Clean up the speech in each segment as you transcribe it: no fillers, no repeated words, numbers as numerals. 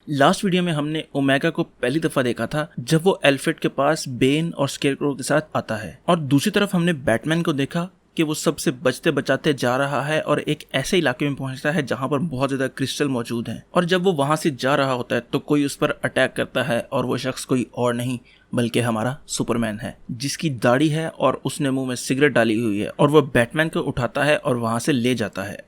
Last video में हमने omega को पहली दफा देखा था जब वो एल्फ्रेड के पास बेन और स्केरक्रो के साथ आता है, और दूसरी तरफ हमने बैटमैन को देखा कि वो सबसे बचते बचाते जा रहा है और एक ऐसे इलाके में पहुंचता है जहां पर बहुत ज्यादा क्रिस्टल मौजूद हैं। और जब वो वहां से जा रहा होता है तो कोई उस पर अटैक करता है, और वो शख्स कोई और नहीं बल्कि हमारा सुपरमैन है, जिसकी दाढ़ी है और उसने मुंह में सिगरेट डाली हुई है। और वो बैटमैन को उठाता है और वहां से ले जाता है।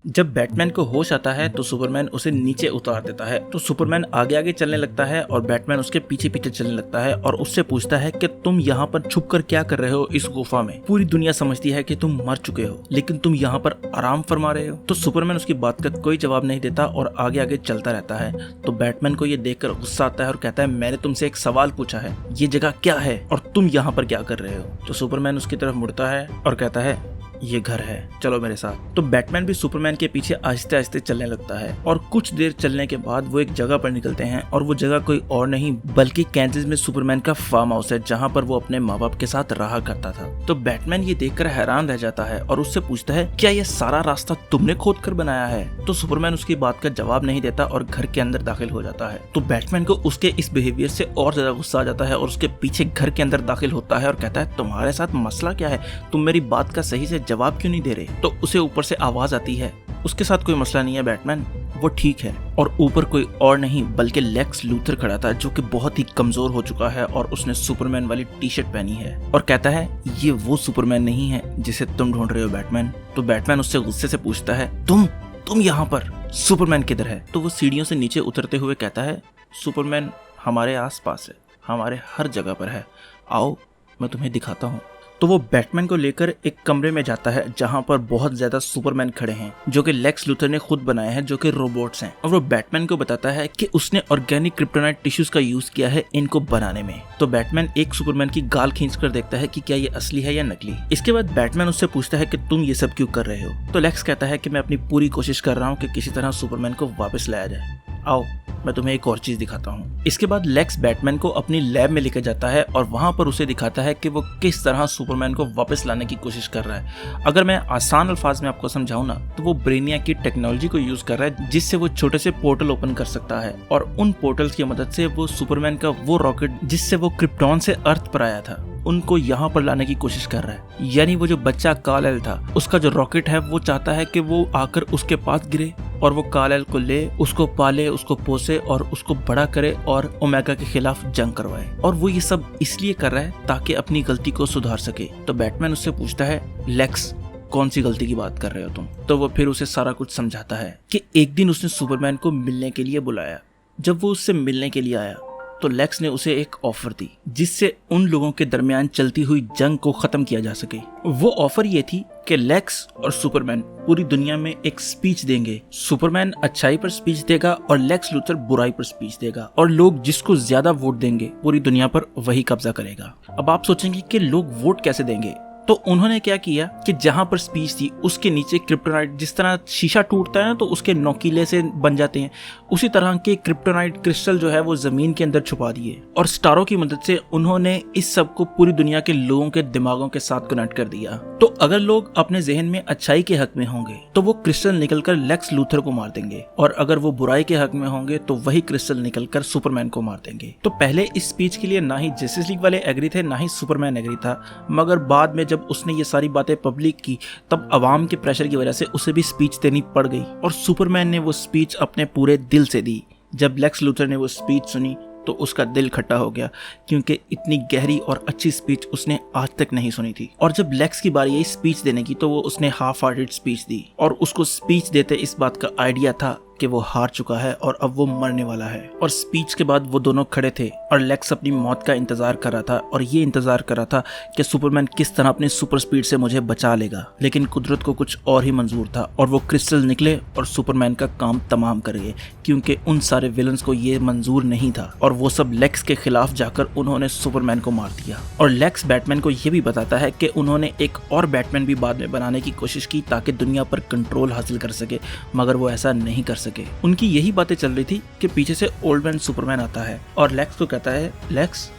जब बैटमैन को होश आता है तो सुपरमैन उसे नीचे उतार देता है। तो सुपरमैन आगे आगे चलने लगता है और बैटमैन उसके पीछे पीछे चलने लगता है और उससे पूछता है कि तुम यहाँ पर छुप कर क्या कर रहे हो इस गुफा में? पूरी दुनिया समझती है कि तुम मर चुके हो, लेकिन तुम यहाँ पर आराम फरमा रहे हो। तो सुपरमैन उसकी बात का कोई जवाब नहीं देता और आगे आगे चलता रहता है। तो बैटमैन को ये देखकर गुस्सा आता है और कहता है, मैंने तुमसे एक सवाल पूछा है, ये जगह क्या है और तुम यहाँ पर क्या कर रहे हो? तो सुपरमैन उसकी तरफ मुड़ता है और कहता है, ये घर है, चलो मेरे साथ। तो बैटमैन भी सुपरमैन के पीछे आहिस्ते आहिस्ते चलने लगता है और कुछ देर चलने के बाद वो एक जगह पर निकलते हैं, और वो जगह कोई और नहीं बल्कि कैंसस में सुपरमैन का फार्म हाउस है, जहाँ पर वो अपने माँ बाप के साथ रहा करता था। तो बैटमैन ये देखकर हैरान रह जाता है और उससे पूछता है, क्या ये सारा रास्ता तुमने खोद कर बनाया है? तो सुपरमैन उसकी बात का जवाब नहीं देता और घर के अंदर दाखिल हो जाता है। तो बैटमैन को उसके इस बिहेवियर से और ज्यादा गुस्सा आ जाता है और उसके पीछे घर के अंदर दाखिल होता है और कहता है, तुम्हारे साथ मसला क्या है? तुम मेरी बात का सही से जवाब क्यों नहीं दे रहे? तो उसे ऊपर से आवाज आती है, उसके साथ कोई मसला नहीं है बैटमैन, वो ठीक है। और ऊपर कोई और नहीं बल्कि लेक्स लूथर खड़ा था, जो कि बहुत ही कमजोर हो चुका है और उसने सुपरमैन वाली टी शर्ट पहनी है, और कहता है, ये वो सुपरमैन नहीं है जिसे तुम ढूंढ रहे हो बैटमैन। तो बैटमैन उससे गुस्से से पूछता है, तुम यहाँ पर? सुपरमैन किधर है? तो वो सीढ़ियों से नीचे उतरते हुए कहता है, सुपरमैन हमारे आस पास है, हमारे हर जगह पर है, आओ मैं तुम्हें दिखाता हूँ। तो वो बैटमैन को लेकर एक कमरे में जाता है जहां पर बहुत ज्यादा सुपरमैन खड़े हैं, जो कि लेक्स लूथर ने खुद बनाए हैं, जो कि रोबोट्स हैं। और वो बैटमैन को बताता है कि उसने ऑर्गेनिक क्रिप्टोनाइट टिश्यूज का यूज किया है इनको बनाने में। तो बैटमैन एक सुपरमैन की गाल खींचकर देखता है कि क्या ये असली है या नकली। इसके बाद बैटमैन उससे पूछता है कि तुम ये सब क्यों कर रहे हो? तो लेक्स कहता है कि मैं अपनी पूरी कोशिश कर रहा हूँ कि किसी तरह सुपरमैन को वापस लाया जाए, आओ मैं तुम्हें एक और चीज दिखाता हूँ। इसके बाद लेक्स बैटमैन को अपनी लैब में लेकर जाता है और वहां पर उसे दिखाता है कि वो किस तरह सुपरमैन को वापस लाने की कोशिश कर रहा है। अगर मैं आसान अल्फाज में आपको समझाऊं ना, तो वो ब्रेनिया की टेक्नोलॉजी को यूज कर रहा है, जिससे वो छोटे से पोर्टल ओपन कर सकता है, और उन पोर्टल्स की मदद से वो सुपरमैन का वो रॉकेट जिससे वो क्रिप्टॉन से अर्थ पर आया था, उनको यहाँ पर लाने की कोशिश कर रहा है। यानी वो जो बच्चा काल-एल था, उसका जो रॉकेट है वो चाहता है कि वो आकर उसके पास गिरे और वो काल-एल को ले, उसको पाले, उसको पोसे और उसको बड़ा करे और ओमेगा के खिलाफ जंग करवाए। और वो ये सब इसलिए कर रहा है ताकि अपनी गलती को सुधार सके। तो बैटमैन उससे पूछता है, लेक्स कौन सी गलती की बात कर रहे हो तुम? तो वो फिर उसे सारा कुछ समझाता है कि एक दिन उसने सुपरमैन को मिलने के लिए बुलाया। जब वो उससे मिलने के लिए आया तो लेक्स ने उसे एक ऑफर दी, जिससे उन लोगों के दरमियान चलती हुई जंग को खत्म किया जा सके। वो ऑफर ये थी कि लेक्स और सुपरमैन पूरी दुनिया में एक स्पीच देंगे। सुपरमैन अच्छाई पर स्पीच देगा और लेक्स लूथर बुराई पर स्पीच देगा, और लोग जिसको ज्यादा वोट देंगे पूरी दुनिया पर वही कब्जा करेगा। अब आप सोचेंगे कि लोग वोट कैसे देंगे? तो उन्होंने क्या किया कि जहां पर स्पीच थी उसके नीचे क्रिप्टोनाइट, जिस तरह शीशा टूटता है ना तो उसके नोकीले से बन जाते हैं, उसी तरह के क्रिप्टोनाइट क्रिस्टल जो है वो जमीन के अंदर छुपा दिए, और स्टारों की मदद से उन्होंने इस सब को पूरी दुनिया के लोगों के दिमागों के साथ कनेक्ट कर दिया। तो अगर लोग अपने जहन में अच्छाई के हक में होंगे तो वो क्रिस्टल निकलकर लेक्स लूथर को मार देंगे, और अगर वो बुराई के हक में होंगे तो वही क्रिस्टल निकलकर सुपरमैन को मार देंगे। तो पहले इस स्पीच के लिए ना ही जस्टिस लीग वाले एग्री थे, ना ही सुपरमैन एग्री था, मगर बाद में जब उसने ये सारी बातें पब्लिक की तब अवाम के प्रेशर की वजह से उसे भी स्पीच देनी पड़ गई, और सुपरमैन ने वो स्पीच अपने पूरे दिल से दी। जब लेक्स लूथर ने वो स्पीच सुनी तो उसका दिल खट्टा हो गया, क्योंकि इतनी गहरी और अच्छी स्पीच उसने आज तक नहीं सुनी थी। और जब लेक्स की बारी आई स्पीच देने की तो वो उसने हाफ हार्टेड स्पीच दी, और उसको स्पीच देते इस बात का आइडिया था कि वो हार चुका है और अब वो मरने वाला है। और स्पीच के बाद वो दोनों खड़े थे और लेक्स अपनी मौत का इंतजार कर रहा था, और ये इंतजार कर रहा था कि सुपरमैन किस तरह अपनी सुपर स्पीड से मुझे बचा लेगा। लेकिन कुदरत को कुछ और ही मंजूर था, और वो क्रिस्टल निकले और सुपरमैन का काम तमाम कर गए, क्योंकि उन सारे विलन्स को ये मंजूर नहीं था, और वो सब लेक्स के खिलाफ जाकर उन्होंने सुपरमैन को मार दिया। और लेक्स बैटमैन को ये भी बताता है कि उन्होंने एक और बैटमैन भी बाद में बनाने की कोशिश की ताकि दुनिया पर कंट्रोल हासिल कर सके, मगर वो ऐसा नहीं कर सके। उनकी यही बातें चल रही थी कि पीछे से ओल्ड मैन सुपरमैन आता है और लेक्स को कहता है, लेक्स।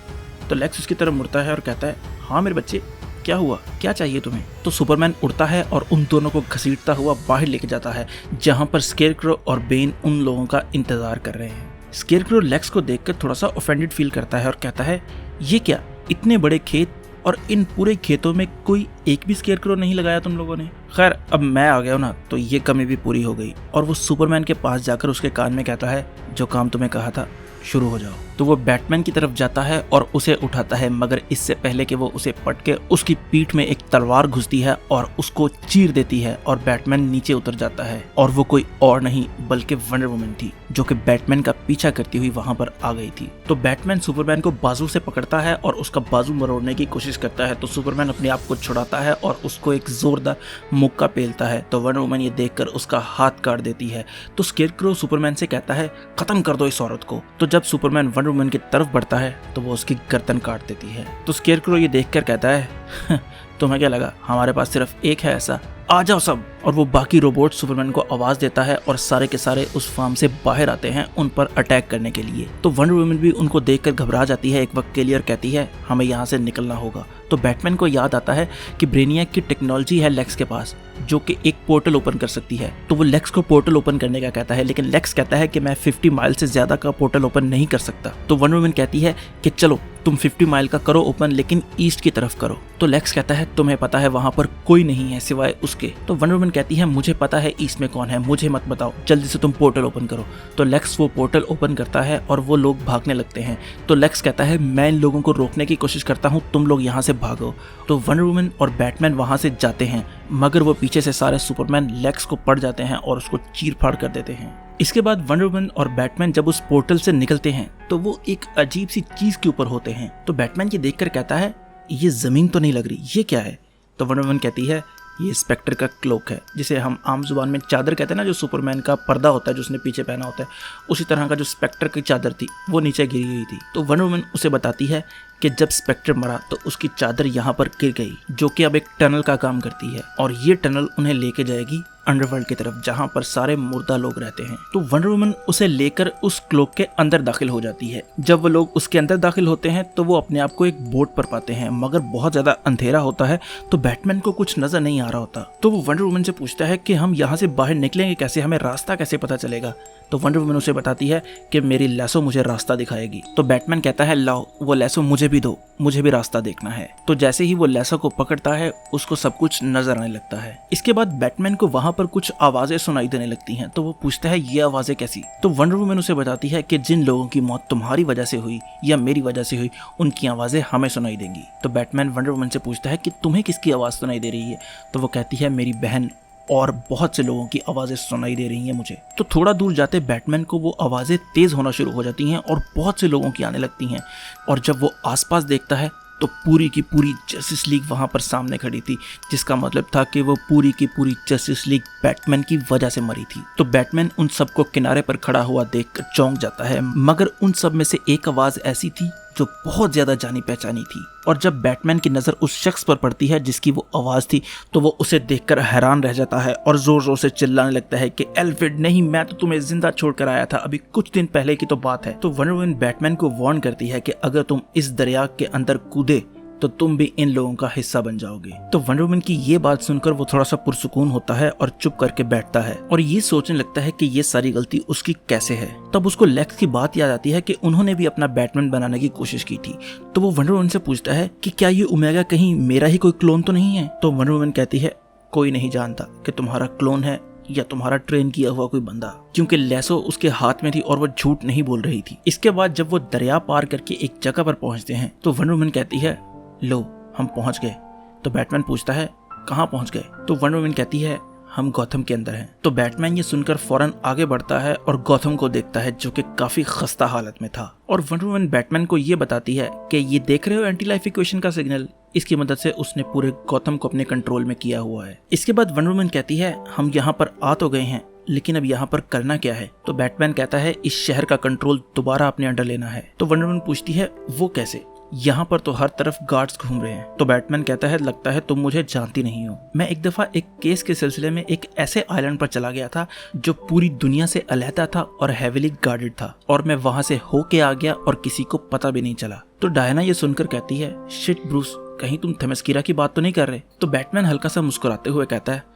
तो लेक्स उसकी तरफ मुड़ता है और कहता है, हाँ मेरे बच्चे, क्या हुआ, क्या चाहिए तुम्हें? तो सुपरमैन उड़ता है और उन दोनों को घसीटता हुआ बाहर लेके जाता है, जहाँ पर स्केयरक्रो और बेन उन लोगों का इंतजार कर रहे हैं। स्केयरक्रो लेक्स को देखकर थोड़ा सा ऑफेंडेड फील करता है और कहता है, ये क्या, इतने बड़े खेत और इन पूरे खेतों में कोई एक भी स्केयरक्रो नहीं लगाया तुम लोगों ने? खैर अब मैं आ गया हूं ना, तो ये कमी भी पूरी हो गई। और वो सुपरमैन के पास जाकर उसके कान में कहता है, जो काम तुम्हें कहा था शुरू हो जाओ। तो वो बैटमैन की तरफ जाता है और उसे उठाता है, मगर इससे पहले कि वो उसे पटके उसकी पीठ में एक तलवार घुसती है और उसको चीर देती है और बैटमैन नीचे उतर जाता है। और वो कोई और नहीं बल्कि वंडर वुमन थी, जो कि बैटमैन का पीछा करती हुई वहां पर आ गई थी। तो बैटमैन सुपरमैन को बाजू से पकड़ता है और उसका बाजू मरोड़ने की कोशिश करता है। तो सुपरमैन अपने आप को छुड़ाता है और उसको एक जोरदार मुक्का पेलता है। तो वंडर वुमन ये देखकर उसका हाथ काट देती है। तो स्केयरक्रो सुपरमैन से कहता है, खत्म कर दो इस औरत को। तो जब सुपरमैन वंडर वुमन की तरफ बढ़ता है तो वो उसकी गर्दन काट देती है। तो स्केयरक्रो ये देखकर कहता है, तुम्हें क्या लगा हमारे पास सिर्फ एक है ऐसा, आ जाओ सब। और वो बाकी रोबोट सुपरमैन को आवाज देता है और सारे के सारे उस फार्म से बाहर आते हैं उन पर अटैक करने के लिए। तो वंडर वुमन भी उनको देखकर घबरा जाती है एक वक्त के लिए और कहती है, हमें यहाँ से निकलना होगा। तो बैटमैन को याद आता है कि ब्रेनियक की टेक्नोलॉजी है लेक्स के पास, जो कि एक पोर्टल ओपन कर सकती है। तो वो लेक्स को पोर्टल ओपन करने का कहता है, लेकिन लेक्स कहता है कि मैं 50 माइल से ज्यादा का पोर्टल ओपन नहीं कर सकता। तो वंडर वुमन कहती है कि चलो तुम 50 माइल का करो ओपन, लेकिन ईस्ट की तरफ करो। तो लेक्स कहता है, तुम्हें पता है वहां पर कोई नहीं है सिवाय उसके। तो वंडर वुमन कहती है, मुझे पता है ईस्ट में कौन है, मुझे मत बताओ, जल्दी से तुम पोर्टल ओपन करो। तो लेक्स वो पोर्टल ओपन करता है और वो लोग भागने लगते हैं। तो लेक्स कहता है, मैं इन लोगों को रोकने की कोशिश करता हूँ, तुम लोग यहाँ से भागो। तो वंडर वुमन और बैटमैन वहां से जाते हैं, मगर वो पीछे से सारे सुपरमैन लेक्स को पड़ जाते हैं और उसको चीर फाड़ कर देते हैं। इसके बाद वंडर वुमन और बैटमैन जब उस पोर्टल से निकलते हैं तो वो एक अजीब सी चीज के ऊपर होते हैं। तो बैटमैन ये देखकर कहता है, ये जमीन तो नहीं लग रही, ये क्या है? तो वंडर वुमन कहती है, ये स्पेक्टर का क्लोक है, जिसे हम आम जुबान में चादर कहते हैं ना, जो सुपरमैन का पर्दा होता है जो उसने पीछे पहना होता है, उसी तरह का जो स्पेक्टर की चादर थी वो नीचे गिरी हुई थी। तो वंडर वुमन उसे बताती है कि जब स्पेक्टर मरा तो उसकी चादर यहाँ पर गिर गई, जो कि अब एक टनल का काम करती है और ये टनल उन्हें लेके जाएगी अंडरवर्ल्ड की तरफ, जहाँ पर सारे मुर्दा लोग रहते हैं। तो वंडर वुमन उसे लेकर उस क्लोक के अंदर दाखिल हो जाती है। जब वो लोग उसके अंदर दाखिल होते हैं तो वो अपने आप को एक बोट पर पाते हैं, मगर बहुत ज्यादा अंधेरा होता है तो बैटमैन को कुछ नजर नहीं आ रहा होता। तो वो वंडर वुमन से पूछता है कि हम यहाँ से बाहर निकलेंगे कैसे, हमें रास्ता कैसे पता चलेगा? तो वंडर वुमन उसे बताती है कि मेरी लैसो मुझे रास्ता दिखाएगी। तो बैटमैन कहता है, लाओ वो लैसो मुझे भी दो, मुझे भी रास्ता देखना है। तो जैसे ही वो लैसो को पकड़ता है उसको सब कुछ नजर आने लगता है। इसके बाद बैटमैन को वहां पर कुछ आवाजें सुनाई देने लगती हैं। तो वो पूछता है, ये आवाजें कैसी? तो वंडर वुमन उसे बताती है कि जिन लोगों की मौत तुम्हारी वजह से हुई या मेरी वजह से हुई, उनकी आवाजें हमें सुनाई देंगी। तो बैटमैन वंडर वुमन से पूछता है कि तुम्हें किसकी आवाज सुनाई दे रही है? तो वो कहती है, मेरी बहन और बहुत से लोगों की आवाजें सुनाई दे रही हैं मुझे। तो थोड़ा दूर जाते बैटमैन को वो आवाजें तेज होना शुरू हो जाती हैं और बहुत से लोगों की आने लगती हैं। और जब वो आसपास देखता है तो पूरी की पूरी जस्टिस लीग वहां पर सामने खड़ी थी, जिसका मतलब था कि वो पूरी की पूरी जस्टिस लीग बैटमैन की वजह से मरी थी। तो बैटमैन उन सबको किनारे पर खड़ा हुआ देखकर चौंक जाता है, मगर उन सब में से एक आवाज ऐसी थी जो बहुत ज्यादा जानी पहचानी थी। और जब बैटमैन की नजर उस शख्स पर पड़ती है जिसकी वो आवाज थी, तो वो उसे देखकर हैरान रह जाता है और जोर जोर से चिल्लाने लगता है कि एल्फ्रेड नहीं, मैं तो तुम्हें जिंदा छोड़कर आया था, अभी कुछ दिन पहले की तो बात है। तो वंडर वुमन बैटमैन को वार्न करती है कि अगर तुम इस दरिया के अंदर कूदे तो तुम भी इन लोगों का हिस्सा बन जाओगे। तो वंडर वुमन की ये बात सुनकर वो थोड़ा सा पुरसुकून होता है और चुप करके बैठता है और ये सोचने लगता है कि ये सारी गलती उसकी कैसे है। तब उसको लेक्स की बात याद आती है कि उन्होंने भी अपना बैटमैन बनाने की कोशिश की थी। तो वो वंडर वुमन से पूछता है कि क्या ये ओमेगा कहीं मेरा ही कोई क्लोन तो नहीं है? तो वंडर वुमन कहती है, कोई नहीं जानता कि तुम्हारा क्लोन है या तुम्हारा ट्रेन किया हुआ कोई बंदा, क्योंकि लैसो उसके हाथ में थी और वो झूठ नहीं बोल रही थी। इसके बाद जब वो दरिया पार करके एक जगह पर पहुंचते हैं तो वंडर वुमन कहती है, लो हम पहुंच गए। तो बैटमैन पूछता है, कहां पहुंच गए? तो वंडर वुमन कहती है, हम गौथम के अंदर हैं। तो बैटमैन ये सुनकर फौरन आगे बढ़ता है और गौथम को देखता है, जो कि काफी खस्ता हालत में था। और वंडर वुमन बैटमैन को ये बताती है कि ये देख रहे हो एंटी लाइफ इक्वेशन का सिग्नल, इसकी मदद से उसने पूरे गौथम को अपने कंट्रोल में किया हुआ है। इसके बाद वंडर वुमन कहती है, हम यहाँ पर आ तो गए हैं, लेकिन अब यहाँ पर करना क्या है? तो बैटमैन कहता है, इस शहर का कंट्रोल दोबारा अपने अंडर लेना है। तो वंडर वुमन पूछती है, वो कैसे? यहाँ पर तो हर तरफ गार्ड्स घूम रहे हैं। तो बैटमैन कहता है, लगता है तुम मुझे जानती नहीं हो। मैं एक दफा एक केस के सिलसिले में एक ऐसे आइलैंड पर चला गया था जो पूरी दुनिया से अलहदा था और हेविली गार्डेड था, और मैं वहां से होके आ गया और किसी को पता भी नहीं चला। तो डायना ये सुनकर कहती है, शिट ब्रूस, कहीं तुम थेमेस्कीरा की बात तो नहीं कर रहे? तो बैटमैन हल्का सा मुस्कुराते हुए कहता है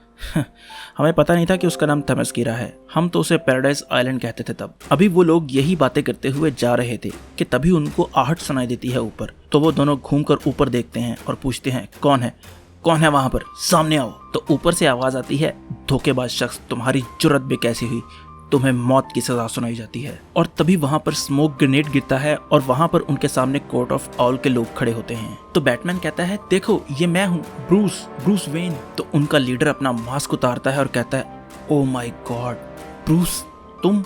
हमें पता नहीं था कि उसका नाम थेमेस्कीरा है, हम तो उसे पैराडाइज आइलैंड कहते थे तब। अभी वो लोग यही बातें करते हुए जा रहे थे कि तभी उनको आहट सुनाई देती है ऊपर। तो वो दोनों घूमकर ऊपर देखते हैं और पूछते हैं कौन है वहां पर, सामने आओ। तो ऊपर से आवाज आती है, धोखेबाज शख्स, तुम्हारी जुर्रत भी कैसी हुई, तुम्हें मौत की सजा सुनाई जाती है। और तभी वहां पर स्मोक ग्रेनेड गिरता है और वहां पर उनके सामने कोर्ट ऑफ ऑल के लोग खड़े होते हैं। तो बैटमैन कहता है देखो ये मैं हूँ, ब्रूस वेन। तो उनका लीडर अपना मास्क उतारता है और कहता है ओ माय गॉड ब्रूस, तुम?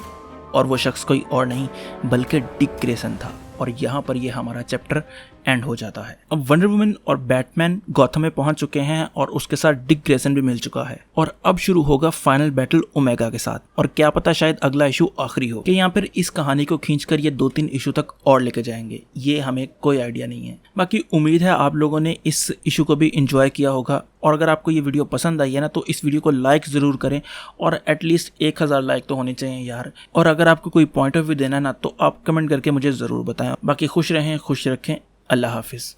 और वो शख्स कोई और नहीं बल्कि डिक ग्रेसन था। और यहाँ पर ये हमारा चैप्टर एंड हो जाता है। अब वंडर वुमन और बैटमैन गॉथम में पहुंच चुके हैं और उसके साथ डिक ग्रेसन भी मिल चुका है और अब शुरू होगा फाइनल बैटल ओमेगा के साथ। और क्या पता शायद अगला इशू आखिरी हो कि यहाँ पर इस कहानी को खींचकर ये 2-3 इशू तक और लेके जाएंगे, ये हमें कोई आइडिया नहीं है। बाकी उम्मीद है आप लोगों ने इस इशू को भी एंजॉय किया होगा और अगर आपको ये वीडियो पसंद आई है ना तो इस वीडियो को लाइक ज़रूर करें और एटलीस्ट 1000 लाइक तो होने चाहिए यार। और अगर आपको कोई पॉइंट ऑफ व्यू देना है ना तो आप कमेंट करके मुझे ज़रूर बताएं। बाकी खुश रहें, खुश रखें, अल्लाह हाफिज़।